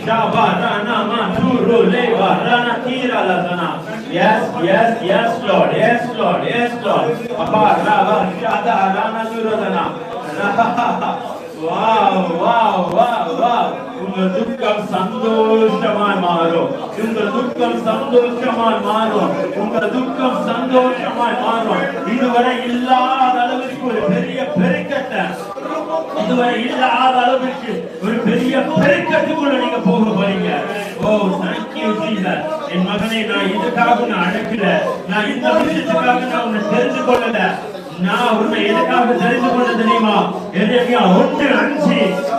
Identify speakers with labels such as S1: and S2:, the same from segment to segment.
S1: Shabarana Maturu Levarana Tira Lazana. Yes, yes, yes, Lord, yes, Lord, yes, Lord. Abarava Shadarana Duradana. Wow, wow, wow, wow. உங்கள் துக்கம் சந்தோஷமாய் மாறும். உங்கள் துக்கம் சந்தோஷமாய் மாறும். உங்கள் துக்கம் சந்தோஷமாய் மாறும். இதுவரை இல்லாத அளவிற்கு ஒரு பெரிய பெருக்கத்தை, இதுவரை இல்லாத அளவிற்கு ஒரு பெரிய பெருக்கத்துக்குள்ள நீங்க போக போறீங்க. ஓ, thank you Jesus. என் மகனை நான் இதுக்காக நான் அழைக்கல, நான் இந்த விஷயத்துக்காக நான் உன்னை தெரிந்து கொள்ளல, நான் உன்னை எதுக்காக தெரிந்து கொள்ள தெரியுமா? எரேமியா 1:5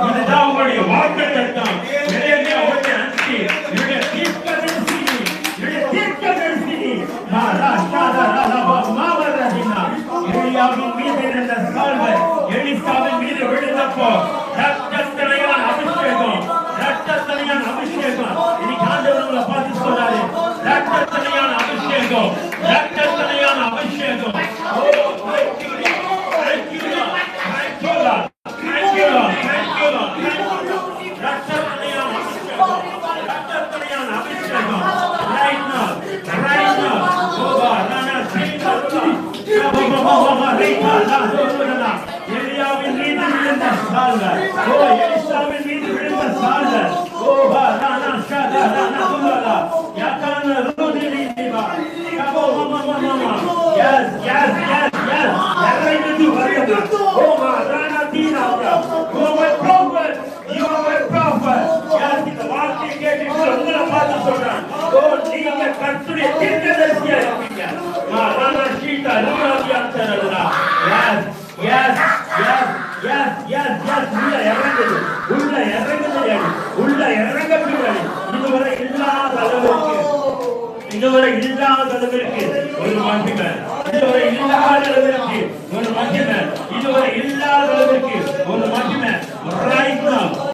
S1: இதுதான் உங்களுடைய வாக்குத்தத்தம். எரேமியா 1:5 என்னுடைய தீர்க்கதரிசி மகாராஷ்டிரா எலியாவின் மீது இருந்த சால்வை எலிசாவின் மீது விழுந்தப்போ ரத்தத்தனையான அபிஷேகம், ரத்தத்தனையான அபிஷேகம். இன்னைக்கு ஆண்டவர் உங்களை பார்த்து சொல்றாரு, ரத்தத்தனையான அபிஷேகம், ரத்தத்தனையான அபிஷேகம். எலியாவின் மீது விழுந்த சால்வை, ஓ எலிசாவின் மீது விழுந்த சால்வை, ஓ ரானா ஷாதா ரானா துலா யாகான ரோதினி திவா கபோ மமா மமா. எஸ் எஸ் எஸ் எஸ் எரைந்து வரது. ஓ ரானா தீனா. Oh my prophet, you are my prophet. Yes இந்த வார்த்தை கேட்டு உங்களை பார்த்து சொல்றேன், ஓ நீங்க கர்த்தருடைய தீர்க்கதரிசியா இருக்கீங்க. ரானா ஷீதா ருமாதியா தரலா. Yes yes yes yes yes yes உள்ள இறங்குது, உள்ள இறங்குது, உள்ள இறங்க பின்னாடி இதுவரை இல்லாத அளவிற்கு, இதுவரை இல்லாத அளவிற்கு ஒரு மகிமை, இதுவரை இல்லாத அளவிற்கு ஒரு மகிமை, இதுவரை இல்லாத அளவிற்கு ஒரு மகிமை